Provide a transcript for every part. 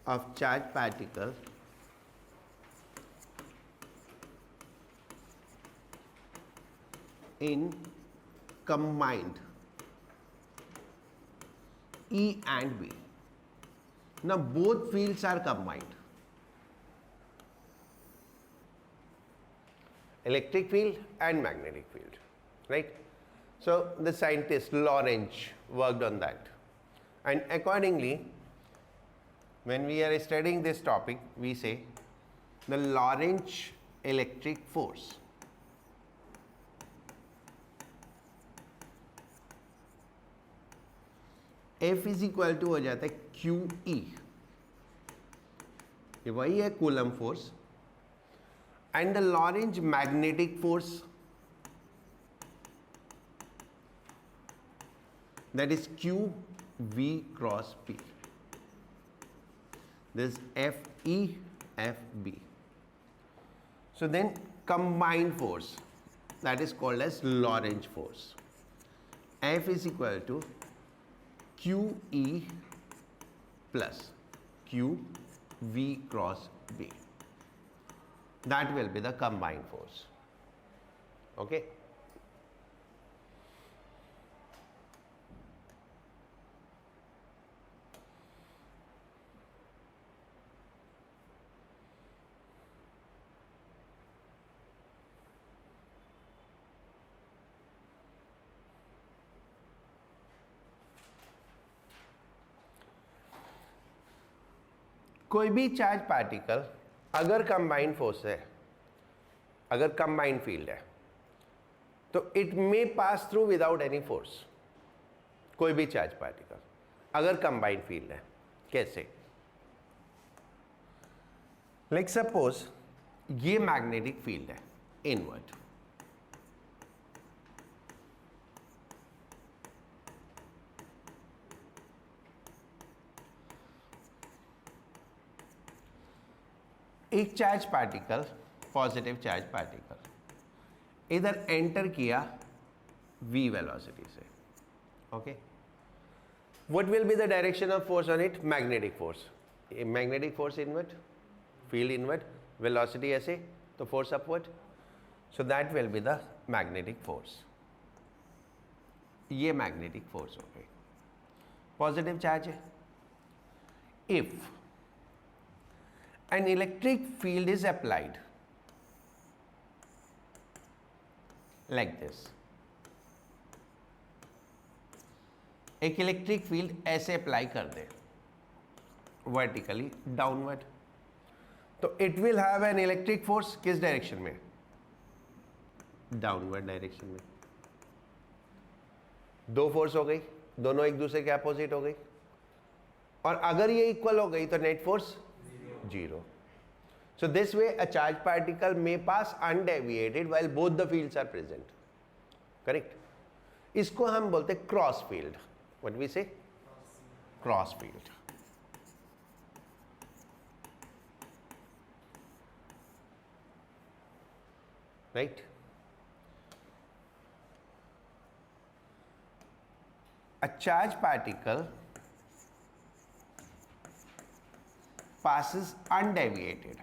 of charged particle in combined E and B. Now both fields are combined. Electric field and magnetic field, right? So the scientist Lorentz worked on that, and accordingly, when we are studying this topic, we say the Lorentz electric force F is equal to हो जाता है q E, ये वही है Coulomb force, and the Lorentz magnetic force that is q v cross p. This F E F B. So then combined force, that is called as Lorentz force. F is equal to q E plus q v cross b. That will be the combined force. Okay. कोई भी charge particle अगर combined force है, अगर combined field है, तो it may pass through without any force. कोई भी charge particle अगर कंबाइंड फील्ड है, कैसे? लाइक सपोज ये मैग्नेटिक फील्ड है इनवर्ड, एक charge particle, positive charge particle इधर एंटर किया v वेलोसिटी से. Okay, what will be the direction of force on it? Magnetic force. Magnetic force inward, field inward, velocity ऐसे, तो force upward. So that will be the magnetic force. ये magnetic force हो गई, positive charge है. If an electric field is applied like this, एक electric field ऐसे apply कर दे vertically downward, तो it will have an electric force किस direction में? डाउनवर्ड डायरेक्शन में. दो फोर्स हो गई, दोनों एक दूसरे के अपोजिट हो गई, और अगर ये इक्वल हो गई तो net force 0. So this way a charged particle may pass undeviated while both the fields are present. Correct? इसको हम बोलते हैं cross field. What we say? Cross field. Right? A charged particle passes undeviated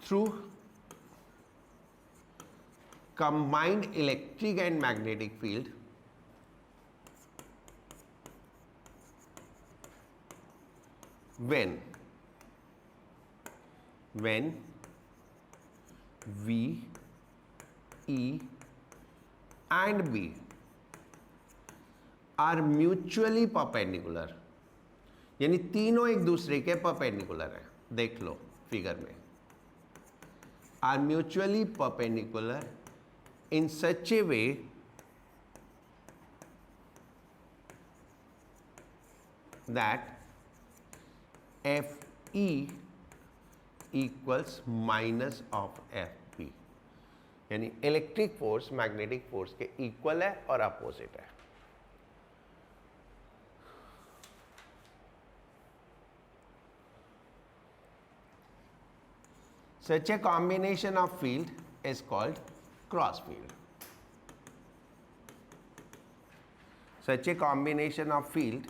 through combined electric and magnetic field when V, E and B are mutually perpendicular. यानी तीनों एक दूसरे के perpendicular है. देख लो फिगर में, are mutually perpendicular in such a way that FE equals minus of FB. यानी electric force magnetic force के इक्वल है और अपोजिट है. Such a combination of field is called cross field. Such a combination of field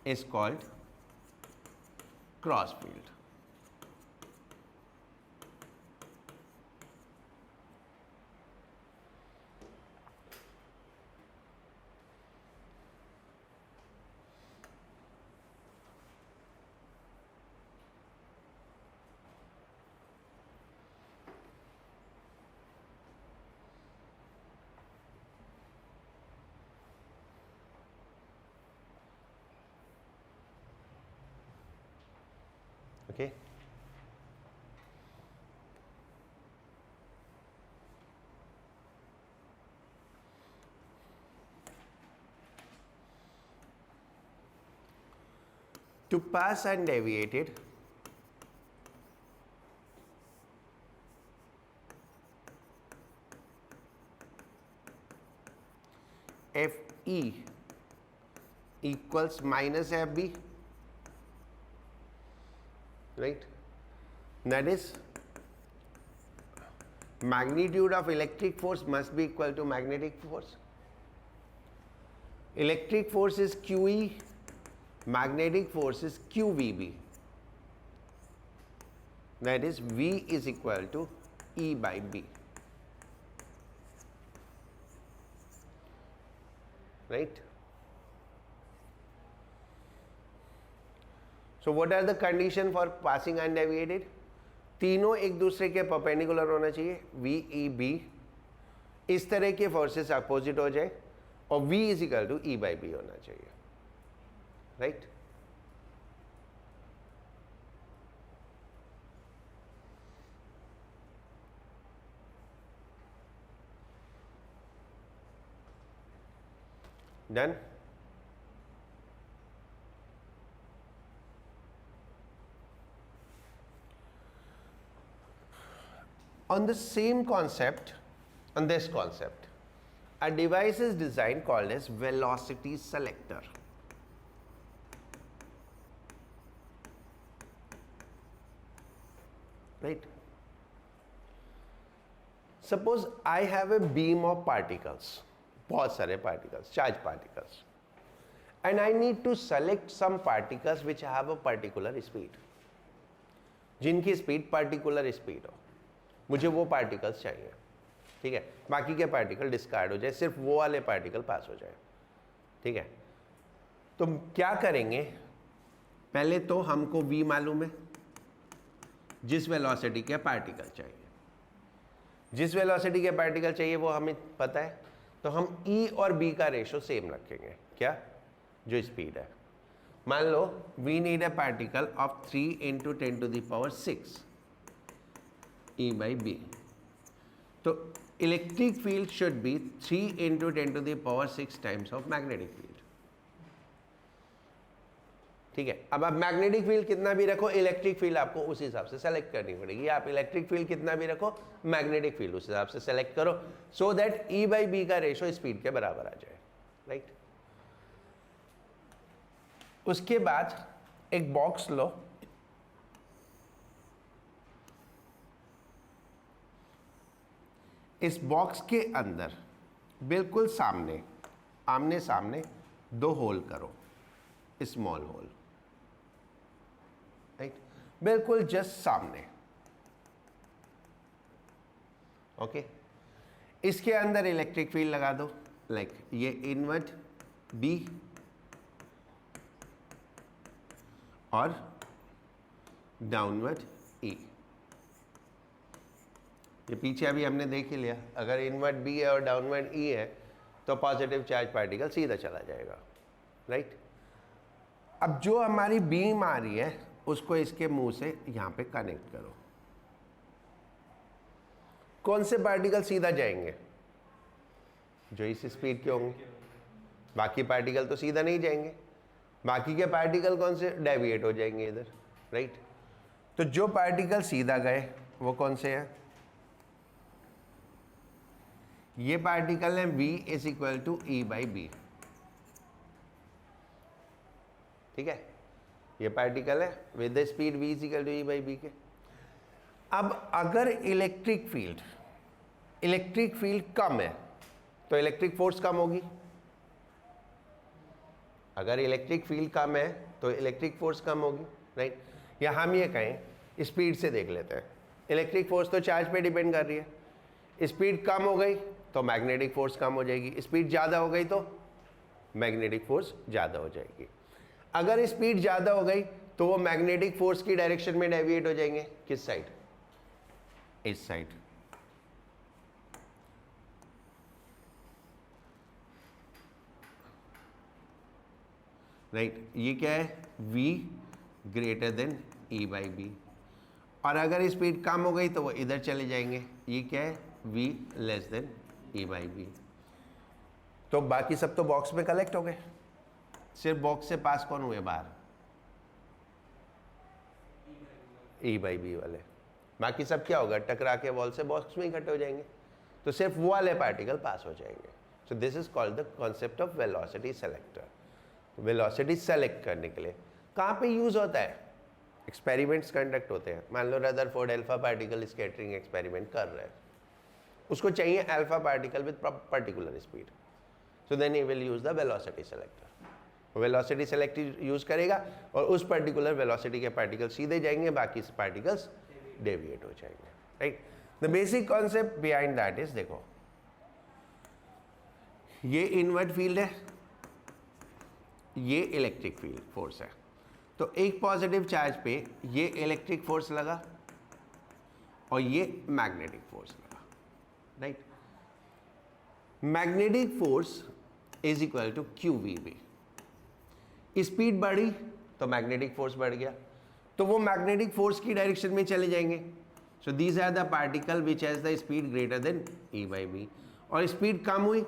is called cross field. Okay. To pass undeviated, FE equals minus FB, right? That is, magnitude of electric force must be equal to magnetic force. Electric force is QE, magnetic force is QVB. That is, V is equal to E by B. Right? So what are the condition for passing undeviated? तीनों एक दूसरे के perpendicular होना चाहिए, V E B, इस तरह के forces opposite हो जाए, और V is equal to E by B होना चाहिए, right? Done? On the same concept, on this concept, a device is designed called as velocity selector. Right? Suppose I have a beam of particles, बहुत सारे particles, charge particles, and I need to select some particles which have a particular speed, जिनकी speed particular speed हो, मुझे वो particles चाहिए, ठीक है? बाकी के particle discard हो जाए, सिर्फ वो वाले particle pass हो जाए, ठीक है? तो क्या करेंगे? पहले तो हमको v मालूम है, जिस वेलोसिटी के पार्टिकल चाहिए, जिस वेलोसिटी के पार्टिकल चाहिए वो हमें पता है, तो हम E और B का रेशो सेम रखेंगे, क्या? जो स्पीड है, मान लो we need a particle of 3 × 10⁶ E by B, तो electric field should be 3 × 10⁶ times of magnetic field, ठीक है? अब आप मैग्नेटिक फील्ड कितना भी रखो, इलेक्ट्रिक फील्ड आपको उस हिसाब से सेलेक्ट करनी पड़ेगी। आप इलेक्ट्रिक फील्ड कितना भी रखो, मैग्नेटिक फील्ड उस हिसाब से सेलेक्ट करो, so that E by B का रेशो स्पीड के बराबर आ जाए, राइट? उसके बाद एक बॉक्स लो, इस बॉक्स के अंदर बिल्कुल सामने, आमने सामने 2 होल करो, स्मॉल होल, राइट? बिल्कुल जस्ट सामने, ओके? इसके अंदर इलेक्ट्रिक फील्ड लगा दो, लाइक ये इनवर्ट B और डाउनवर्ड E। ये पीछे अभी हमने देख ही लिया, अगर इनवर्ट B है और डाउनवर्ड E है तो पॉजिटिव चार्ज पार्टिकल सीधा चला जाएगा, राइट? अब जो हमारी बीम आ रही है उसको इसके मुंह से यहाँ पे कनेक्ट करो, कौन से पार्टिकल सीधा जाएंगे? जो इस स्पीड के होंगे, बाकी पार्टिकल तो सीधा नहीं जाएंगे, बाकी के पार्टिकल कौन से? डेविएट हो जाएंगे इधर, राइट? तो जो पार्टिकल सीधा गए वो कौन से हैं? ये पार्टिकल है V is equal to E by B, ठीक है? ये पार्टिकल है with the speed V is equal to E by B के। अब अगर इलेक्ट्रिक फील्ड कम है तो इलेक्ट्रिक फोर्स कम होगी। अगर इलेक्ट्रिक फील्ड कम है तो इलेक्ट्रिक फोर्स कम होगी, राइट। या हम ये कहें स्पीड से देख लेते हैं, इलेक्ट्रिक फोर्स तो चार्ज पे डिपेंड कर रही है। स्पीड कम हो गई तो मैग्नेटिक फोर्स कम हो जाएगी, स्पीड ज़्यादा हो गई तो मैग्नेटिक फोर्स ज़्यादा हो जाएगी। अगर स्पीड ज़्यादा हो गई तो वो मैग्नेटिक फोर्स की डायरेक्शन में डेविएट हो जाएंगे, किस साइड, इस साइड, राइट। ये क्या है, v greater than e by B. और अगर स्पीड कम हो गई तो वो इधर चले जाएंगे, ये क्या है, v less than e by B. तो बाकी सब तो बॉक्स में कलेक्ट हो गए, सिर्फ बॉक्स से पास कौन हुए बाहर, e बाई बी वाले। बाकी सब क्या होगा, टकरा के वॉल से बॉक्स में इकट्ठे हो जाएंगे, तो सिर्फ वो वाले पार्टिकल पास हो जाएंगे। सो this is called the concept of velocity selector. Velocity select करने के लिए कहाँ पे यूज होता है, एक्सपेरिमेंट्स कंडक्ट होते हैं। मान लो Rutherford alpha particle scattering experiment कर रहे हैं, उसको चाहिए alpha particle with particular speed, so then he will use the velocity selector. Velocity selector use करेगा और उस पर्टिकुलर वेलोसिटी के पार्टिकल सीधे जाएंगे, बाकी पार्टिकल्स डेविएट हो जाएंगे, right. The basic concept behind that is, देखो ये इनवर्ट फील्ड है, ये इलेक्ट्रिक फील्ड फोर्स है। तो एक पॉजिटिव चार्ज पे ये इलेक्ट्रिक फोर्स लगा और ये मैग्नेटिक फोर्स लगा, right. Magnetic force is equal to q v B. Speed बढ़ी तो मैग्नेटिक फोर्स बढ़ गया, तो वो मैग्नेटिक फोर्स की डायरेक्शन में चले जाएंगे। So these are the particle which has the speed greater than E by B. और स्पीड कम हुई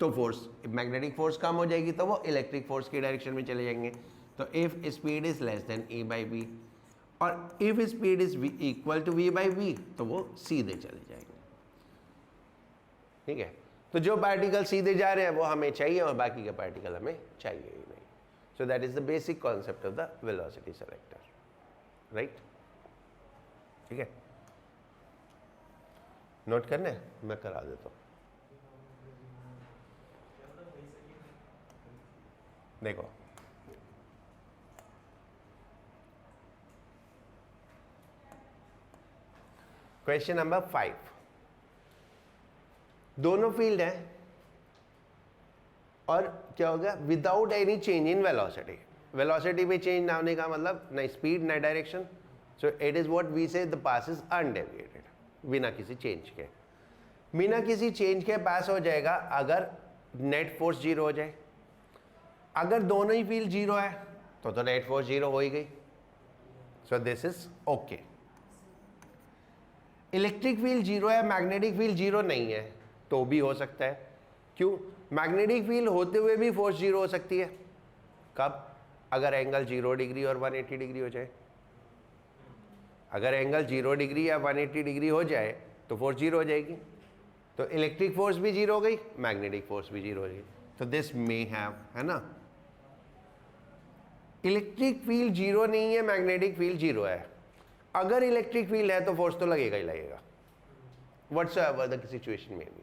तो फोर्स, मैग्नेटिक फोर्स कम हो जाएगी तो वो इलेक्ट्रिक फोर्स की डायरेक्शन में चले जाएंगे। तो if speed is less than E by B और if speed is equal to V by B तो वो सीधे चले जाएंगे, ठीक है। तो जो पार्टिकल सीधे जा रहे हैं वो हमें चाहिए और बाकी के पार्टिकल हमें चाहिए ही नहीं। So that is the basic concept of the velocity selector, right, ठीक है। नोट करना है, मैं करा देता हूँ। देखो क्वेश्चन नंबर 5, दोनों फील्ड है और क्या हो गया, without any change in velocity. Velocity में चेंज ना होने का मतलब ना स्पीड ना direction. So it is what we say the pass is undeviated, बिना किसी चेंज के। बिना किसी चेंज के पास हो जाएगा अगर नेट फोर्स जीरो हो जाए। अगर दोनों ही फील्ड जीरो है तो नेट फोर्स जीरो हो ही गई। सो this is okay. Electric field zero है, मैग्नेटिक फील्ड जीरो नहीं है तो भी हो सकता है। क्यों, मैग्नेटिक फील्ड होते हुए भी फोर्स जीरो हो सकती है। कब, अगर एंगल 0 डिग्री और 180 डिग्री हो जाए। अगर एंगल 0 डिग्री या 180 डिग्री हो जाए तो फोर्स जीरो हो जाएगी। तो इलेक्ट्रिक फोर्स भी जीरो हो गई, मैग्नेटिक फोर्स भी जीरो हो गई। तो दिस मे हैव, है ना। इलेक्ट्रिक फील्ड जीरो नहीं है, मैग्नेटिक फील्ड जीरो है। अगर इलेक्ट्रिक फील्ड है तो फोर्स तो लगेगा ही लगेगा, व्हाटसोएवर द सिचुएशन में भी।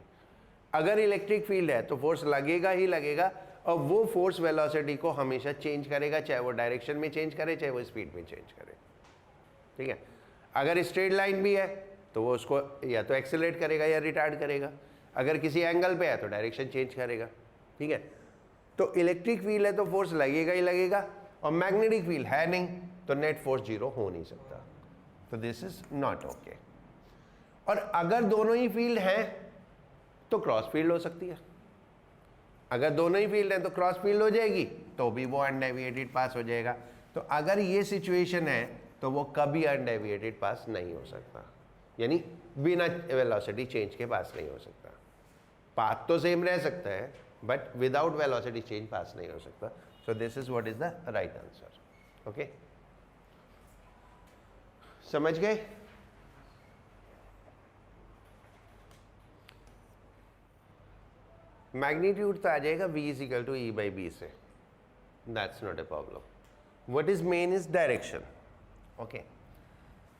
अगर इलेक्ट्रिक फील्ड है तो फोर्स लगेगा ही लगेगा, और वो फोर्स वेलोसिटी को हमेशा चेंज करेगा, चाहे वो डायरेक्शन में चेंज करे चाहे वो स्पीड में चेंज करे, ठीक है। अगर स्ट्रेट लाइन भी है तो वो उसको या तो एक्सेलरेट करेगा या रिटार्ड करेगा। अगर किसी एंगल पे है तो डायरेक्शन चेंज करेगा, ठीक है। तो इलेक्ट्रिक फील्ड है तो फोर्स लगेगा ही लगेगा, और मैग्नेटिक फील्ड है नहीं तो नेट फोर्स जीरो हो नहीं सकता। तो दिस इज नॉट ओके। और अगर दोनों ही फील्ड हैं तो क्रॉस फील्ड हो सकती है। अगर दोनों ही फील्ड हैं तो क्रॉस फील्ड हो जाएगी, तो भी वो अनडेविएटेड पास हो जाएगा। तो अगर ये सिचुएशन है तो वो कभी अनडेविएटेड पास नहीं हो सकता, यानी बिना वेलोसिटी चेंज के पास नहीं हो सकता। पाथ तो सेम रह सकता है बट विदाउट वेलोसिटी चेंज पास नहीं हो सकता। So this is what is the right answer. Okay, समझ गए। मैग्नीट्यूड तो आ जाएगा v is equal to E by B से, that's not a problem. What is main is direction. Okay,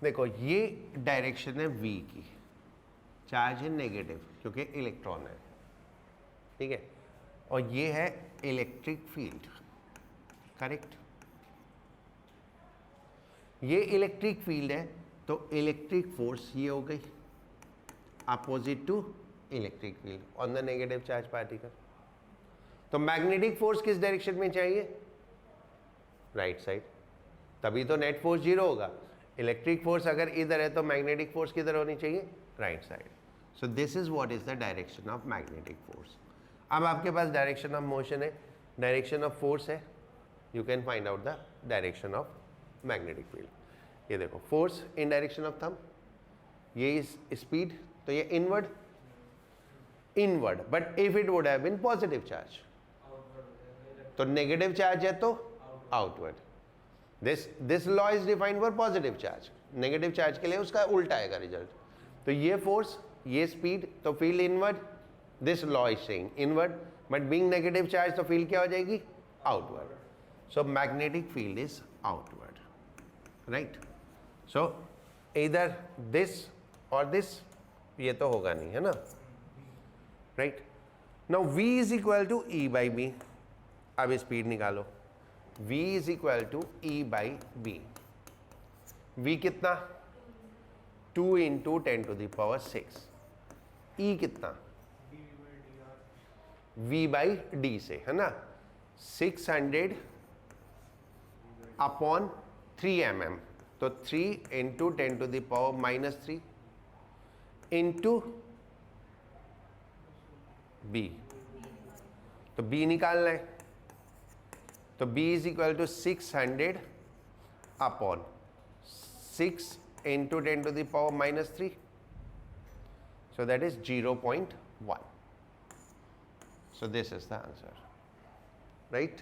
देखो ये डायरेक्शन है v की, चार्ज है नेगेटिव क्योंकि इलेक्ट्रॉन है, ठीक है, और ये है इलेक्ट्रिक फील्ड, करेक्ट। ये इलेक्ट्रिक फील्ड है, तो इलेक्ट्रिक फोर्स ये हो गई opposite to electric field on the negative charge particle. तो मैग्नेटिक फोर्स किस डायरेक्शन में चाहिए? राइट साइड, तभी तो नेट फोर्स 0 होगा। इलेक्ट्रिक फोर्स अगर इधर है तो मैग्नेटिक फोर्स किधर होनी चाहिए? Right side. So this is what is the direction of magnetic force. अब आपके पास डायरेक्शन ऑफ मोशन है, डायरेक्शन ऑफ फोर्स है, you can find out the direction of magnetic field. ये देखो, force in direction of thumb, ये is speed, तो ये inward, inward, but if it would have been positive charge, तो negative charge है तो outward. This law is defined for positive charge, negative charge के लिए उसका उल्टा आएगा रिजल्ट। तो ये फोर्स, ये स्पीड, तो field inward, this law is saying inward, but being negative charge तो फील्ड क्या हो जाएगी? Outward. So magnetic field is outward, right. So इधर दिस और दिस, ये तो होगा नहीं, है ना, right. Now v is equal to E by B. अब स्पीड निकालो, v is equal to E by B. v कितना? 2 into 10 to the power 6। e कितना? v बाई डी से, है ना, 600 अपॉन 3 mm, तो 3 into 10 to the power -3 into b, तो b निकालना है, तो b is equal to 600 upon 6 into 10 to the power -3, so that is 0.1. So this is the answer, right?